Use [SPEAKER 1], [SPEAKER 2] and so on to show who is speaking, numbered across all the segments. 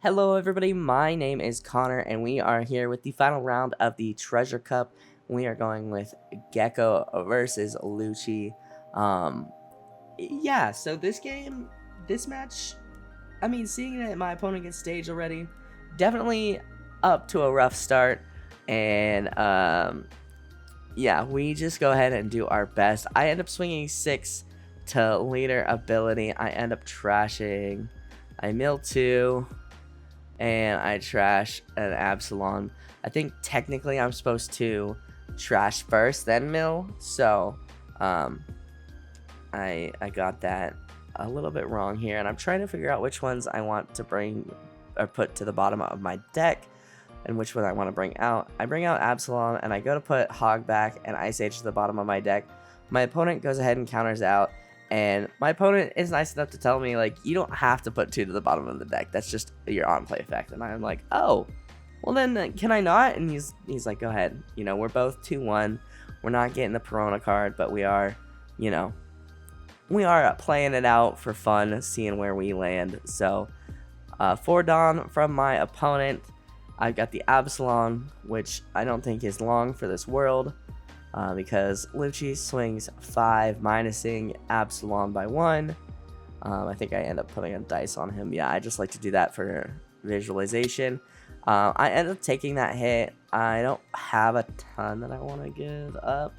[SPEAKER 1] Hello everybody, my name is Connor and we are here with the final round of the Treasure Cup. We are going with Gecko versus Lucci. Yeah, so this match, I mean, seeing that my opponent gets staged already, definitely up to a rough start. And yeah, we just go ahead and do our best. I end up swinging 6 to leader ability. I end up trashing. I mill 2. And I trash an Absalom. I think technically I'm supposed to trash first, then mill. So, I got that a little bit wrong here, and I'm trying to figure out which ones I want to bring or put to the bottom of my deck, and which one I want to bring out. I bring out Absalom, and I go to put Hogback and Ice Age to the bottom of my deck. My opponent goes ahead and counters out. And my opponent is nice enough to tell me, like, you don't have to put 2 to the bottom of the deck. That's just your on-play effect. And I'm like, oh, well then, can I not? And he's like, go ahead. You know, we're both 2-1. We're not getting the Perona card, but we are, you know, we are playing it out for fun, seeing where we land. So, 4 Dawn from my opponent. I've got the Absalom, which I don't think is long for this world. Because Lucci swings 5, minusing Absalom by 1. I think I end up putting a dice on him. Yeah, I just like to do that for visualization. I end up taking that hit. I don't have a ton that I want to give up.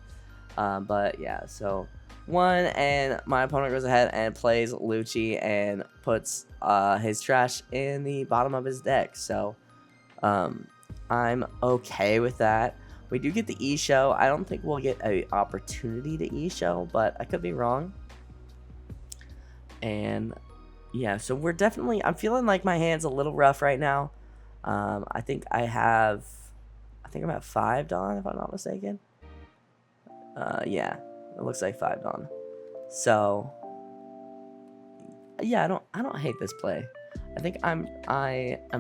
[SPEAKER 1] But yeah, so 1, and my opponent goes ahead and plays Lucci and puts his trash in the bottom of his deck. So I'm okay with that. We do get the E-Show. I don't think we'll get an opportunity to E-Show, but I could be wrong. And yeah, so we're definitely, I'm feeling like my hand's a little rough right now. I think I'm at 5 Dawn, if I'm not mistaken. Yeah, it looks like 5 Dawn. So yeah, I don't hate this play. I think I'm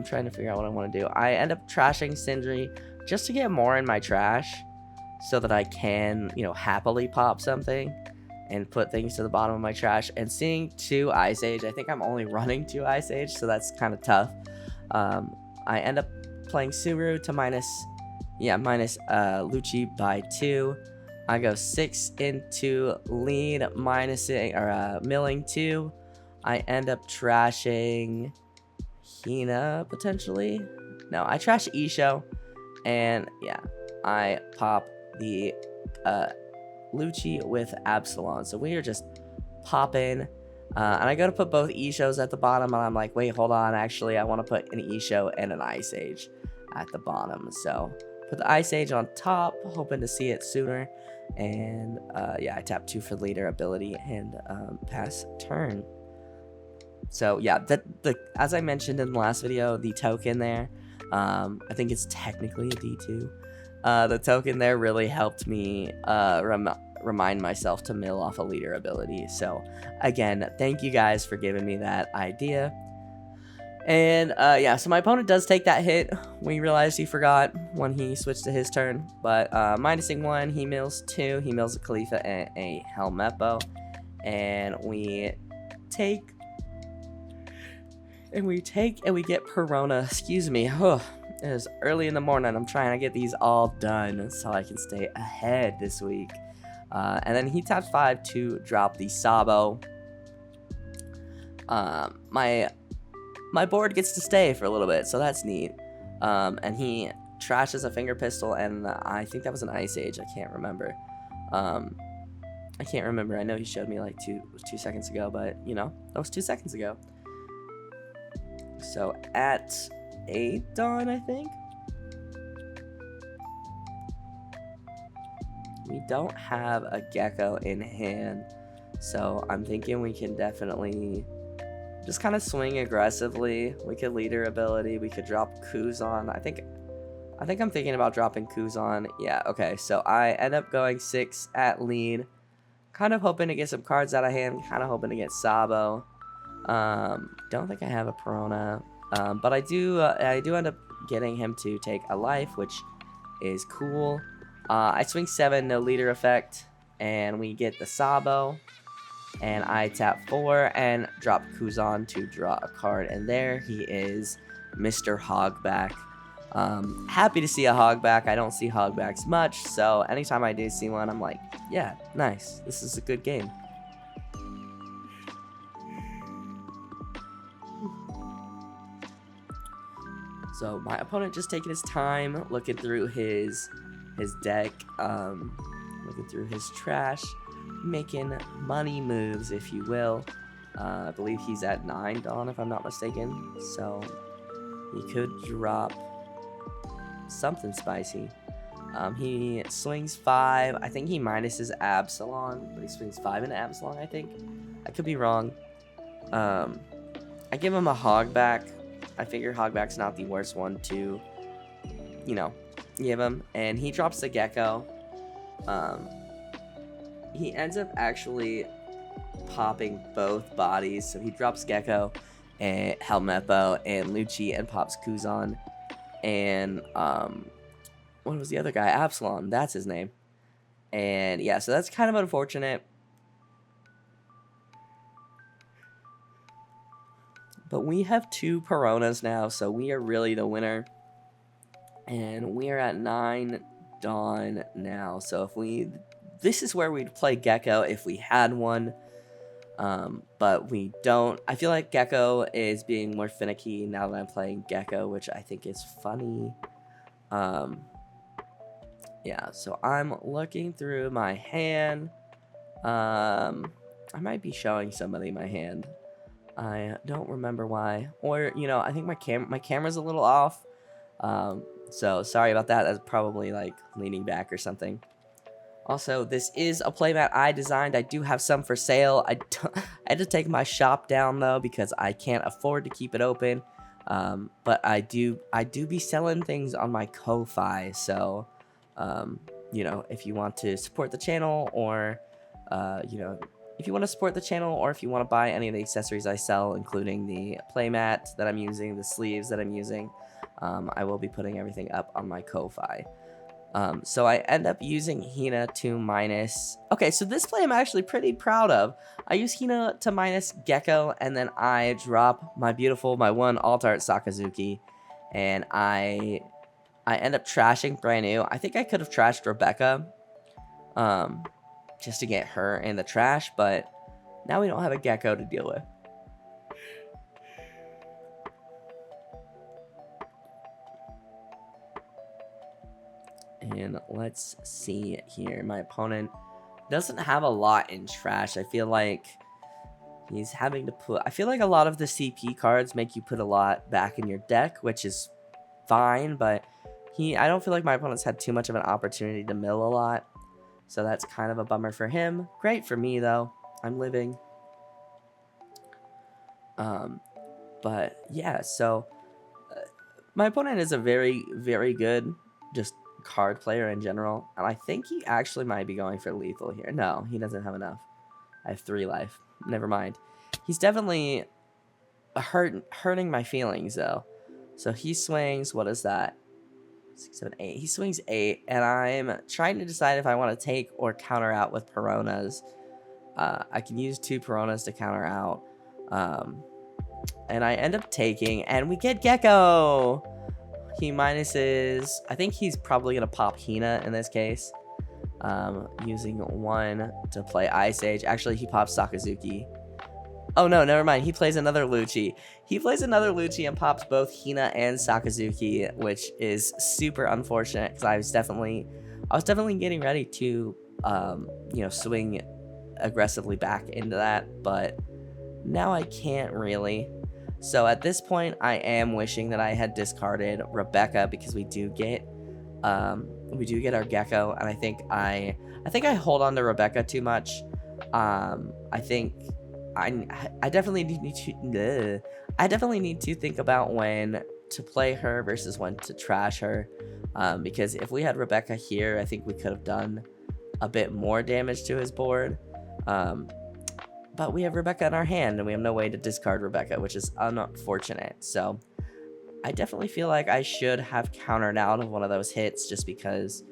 [SPEAKER 1] trying to figure out what I want to do. I end up trashing Sindri just to get more in my trash so that I can, you know, happily pop something and put things to the bottom of my trash. And seeing 2 Ice Age, I think I'm only running 2 Ice Age, so that's kind of tough. I end up playing Suru to minus Lucci by 2. I go 6 into lead, minusing or milling 2. I end up trashing Hina potentially. No, I trash E-Show. And yeah, I pop the Lucci with Absalom. So we are just popping. And I go to put both E-Shows at the bottom. And I'm like, wait, hold on. Actually, I want to put an E-Show and an Ice Age at the bottom. So put the Ice Age on top, hoping to see it sooner. And yeah, I tap 2 for leader ability and pass turn. So yeah, as I mentioned in the last video, the token there, I think it's technically a D2. The token there really helped me remind myself to mill off a leader ability. So again, thank you guys for giving me that idea. And yeah, so my opponent does take that hit. We realized he forgot when he switched to his turn. But minusing 1, he mills 2. He mills a Khalifa and a Helmeppo. And we take... And we get Perona. Excuse me. It is early in the morning. I'm trying to get these all done so I can stay ahead this week. And then he taps 5 to drop the Sabo. My board gets to stay for a little bit, so that's neat. And he trashes a finger pistol, and I think that was an Ice Age. I can't remember. I know he showed me like two seconds ago, but you know, that was 2 seconds ago. So at 8 Dawn, I think. We don't have a Gecko in hand, so I'm thinking we can definitely just kind of swing aggressively. We could leader ability. We could drop Kuzan. I think I'm thinking about dropping Kuzan. Yeah, okay. So I end up going 6 at lead. Kind of hoping to get some cards out of hand. Kind of hoping to get Sabo. Don't think I have a Perona, but I do end up getting him to take a life, which is cool. I swing 7, no leader effect, and we get the Sabo, and I tap 4 and drop Kuzan to draw a card, and there he is. Mr. Hogback. Happy to see a Hogback. I don't see Hogbacks much, so anytime I do see one, I'm like, yeah, nice. This is a good game. So my opponent just taking his time, looking through his deck, looking through his trash, making money moves, if you will. I believe he's at 9 Dawn, if I'm not mistaken. So he could drop something spicy. He swings 5. I think he minuses Absalon, but he swings 5 into Absalon, I think. I could be wrong. I give him a Hogback. I figure Hogback's not the worst one to, you know, give him. And he drops the Gecko. He ends up actually popping both bodies. So he drops Gecko and Helmeppo and Lucci and pops Kuzan. And, what was the other guy? Absalon. That's his name. And, yeah, so that's kind of unfortunate. But we have 2 Peronas now, so we are really the winner. And we are at 9 Dawn now. So this is where we'd play Gecko if we had one. But we don't. I feel like Gecko is being more finicky now that I'm playing Gecko, which I think is funny. Yeah, so I'm looking through my hand. I might be showing somebody my hand. I don't remember why. Or, you know, I think my camera's a little off. So sorry about that. That's probably like leaning back or something. Also, this is a playmat I designed. I do have some for sale. I had to take my shop down though because I can't afford to keep it open. But I do be selling things on my Ko-Fi. So, you know, if you want to support the channel or, you know, if you want to support the channel or if you want to buy any of the accessories I sell, including the playmat that I'm using, the sleeves that I'm using, I will be putting everything up on my Ko-Fi. So I end up using Hina to minus... Okay, so this play I'm actually pretty proud of. I use Hina to minus Gecko, and then I drop my one alt-art Sakazuki, and I end up trashing brand new. I think I could have trashed Rebecca, just to get her in the trash, but now we don't have a Gecko to deal with. And let's see here. My opponent doesn't have a lot in trash. I feel like he's having to put... I feel like a lot of the CP cards make you put a lot back in your deck, which is fine, but I don't feel like my opponent's had too much of an opportunity to mill a lot. So that's kind of a bummer for him. Great for me, though. I'm living. But, yeah, so... my opponent is a very, very good just card player in general. And I think he actually might be going for lethal here. No, he doesn't have enough. I have 3 life. Never mind. He's definitely hurting my feelings, though. So he swings... What is that? 6, 7, 8. He swings 8, and I'm trying to decide if I want to take or counter out with Peronas. I can use 2 Peronas to counter out. And I end up taking, and we get Gecko! He minuses... I think he's probably going to pop Hina in this case. Using 1 to play Ice Age. Actually, he pops Sakazuki. Oh, no, never mind. He plays another Lucci. He plays another Lucci and pops both Hina and Sakazuki, which is super unfortunate because I was definitely getting ready to, you know, swing aggressively back into that, but now I can't really. So at this point, I am wishing that I had discarded Rebecca because we do get our Gecko, and I think I hold on to Rebecca too much. I think I definitely need to think about when to play her versus when to trash her, because if we had Rebecca here, I think we could have done a bit more damage to his board. But we have Rebecca in our hand, and we have no way to discard Rebecca, which is unfortunate. So I definitely feel like I should have countered out of one of those hits just because,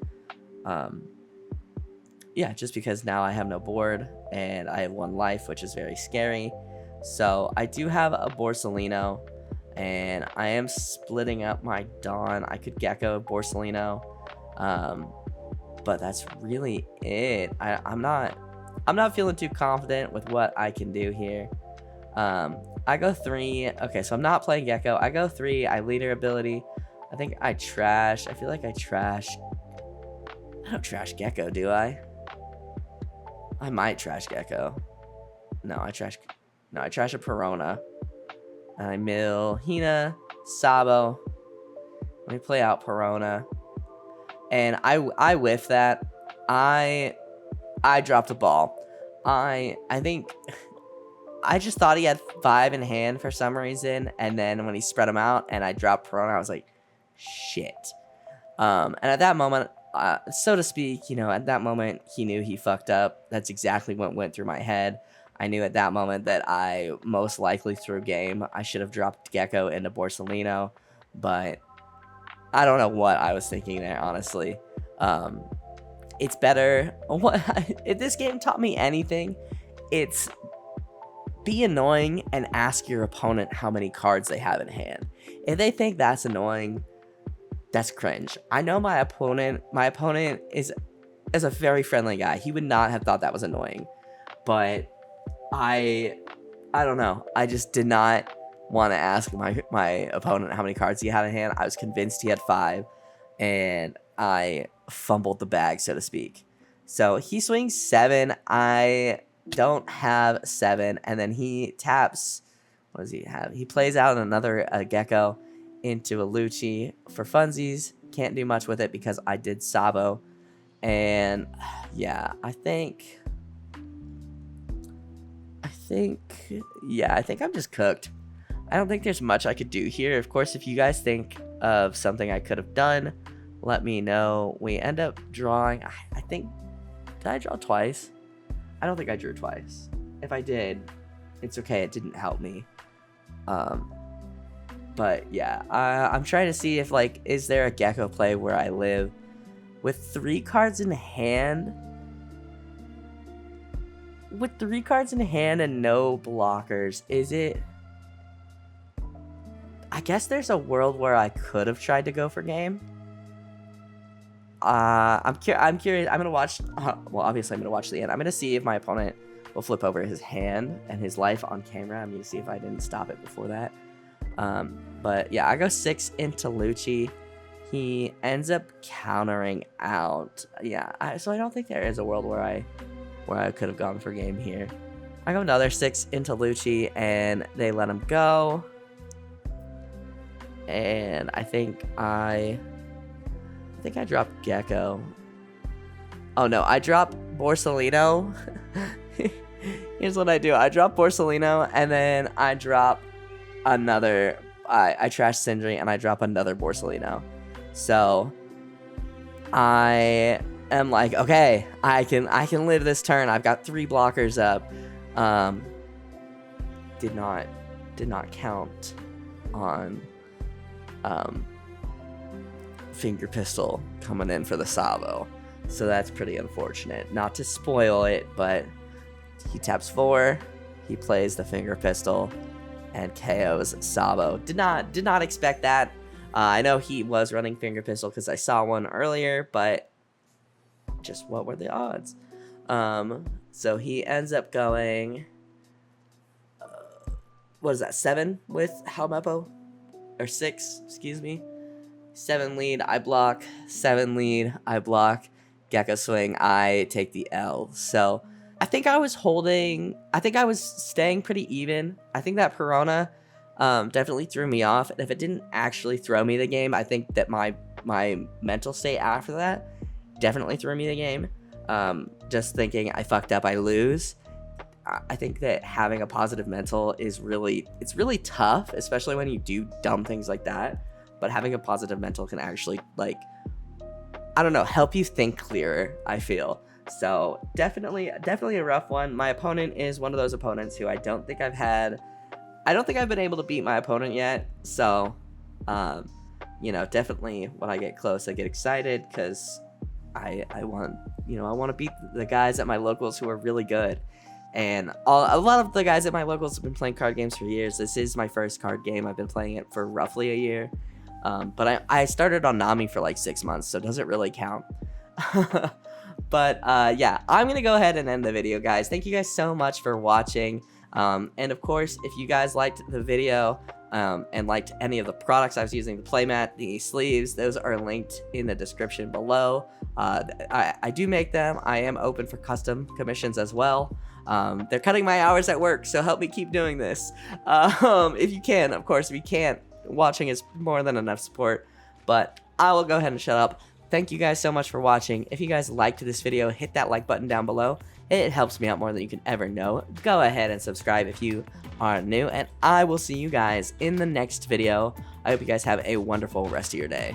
[SPEAKER 1] yeah, just because now I have no board, and I have 1 life, which is very scary. So I do have a Borsalino. and I am splitting up my Dawn. I could Gecko Borsalino, but that's really it. I'm not feeling too confident with what I can do here. I go 3. Okay, so I'm not playing Gecko. I go 3. I leader ability. I think I trash. I feel like I trash. I don't trash Gecko, do I? I might trash Gecko. No, I trash a Perona. And I mill Hina, Sabo. Let me play out Perona. And I whiff that. I dropped a ball. I think I just thought he had 5 in hand for some reason, and then when he spread them out and I dropped Perona, I was like, shit. And at that moment, so to speak, at that moment, he knew he fucked up. That's exactly what went through my head. I knew at that moment that I most likely threw game. I should have dropped Gecko into Borsalino, but I don't know what I was thinking there, honestly. It's better. If this game taught me anything, it's be annoying and ask your opponent how many cards they have in hand. If they think that's annoying, that's cringe. I know my opponent is a very friendly guy. He would not have thought that was annoying. But I don't know. I just did not want to ask my opponent how many cards he had in hand. I was convinced he had 5, and I fumbled the bag, so to speak. So he swings 7. I don't have 7, and then he taps. What does he have? He plays out another Gecko into a Lucci for funsies. Can't do much with it because I did Sabo. And yeah, I think I'm just cooked. I don't think there's much I could do here. Of course, if you guys think of something I could have done, let me know. We end up drawing, I think, did I draw twice? I don't think I drew twice. If I did, it's okay. It didn't help me. But yeah, I'm trying to see if, is there a Gecko play where I live with 3 cards in hand? With 3 cards in hand and no blockers, is it? I guess there's a world where I could have tried to go for game. I'm curious. I'm gonna watch. Well, obviously, I'm gonna watch the end. I'm gonna see if my opponent will flip over his hand and his life on camera. I'm gonna see if I didn't stop it before that. But yeah, I go 6 into Lucci. He ends up countering out. Yeah, so I don't think there is a world where I could have gone for game here. I go another 6 into Lucci, and they let him go. And I think I dropped Gecko. Oh no, I dropped Borsalino. Here's what I do. I drop Borsalino, and then I drop another. I trash Sindri, and I drop another Borsalino. So I am like, okay, I can live this turn. I've got 3 blockers up. Did not count on Finger Pistol coming in for the Sabo. So that's pretty unfortunate. Not to spoil it, but he taps 4, he plays the Finger Pistol, and KOs Sabo. Did not expect that. I know he was running Finger Pistol because I saw one earlier, but just what were the odds? So he ends up going, what is that, 7 with Helmepo? Or 6, excuse me. 7 lead, I block. 7 lead, I block. Gecko swing, I take the L. So I think I was staying pretty even. I think that Perona definitely threw me off. And if it didn't actually throw me the game, I think that my mental state after that definitely threw me the game. Just thinking I fucked up, I lose. I think that having a positive mental is really tough, especially when you do dumb things like that. But having a positive mental can actually, I don't know, help you think clearer, I feel. So definitely a rough one. My opponent is one of those opponents who I don't think I've been able to beat my opponent yet. So, definitely when I get close, I get excited because I want to beat the guys at my locals who are really good. And a lot of the guys at my locals have been playing card games for years. This is my first card game. I've been playing it for roughly a year. But I started on Nami for like 6 months, so it doesn't really count. But yeah, I'm going to go ahead and end the video, guys. Thank you guys so much for watching. And of course, if you guys liked the video and liked any of the products I was using, the playmat, the sleeves, those are linked in the description below. I do make them. I am open for custom commissions as well. They're cutting my hours at work, so help me keep doing this. If you can, of course. If you can't, watching is more than enough support. But I will go ahead and shut up. Thank you guys so much for watching. If you guys liked this video, hit that like button down below. It helps me out more than you can ever know. Go ahead and subscribe if you are new, and I will see you guys in the next video. I hope you guys have a wonderful rest of your day.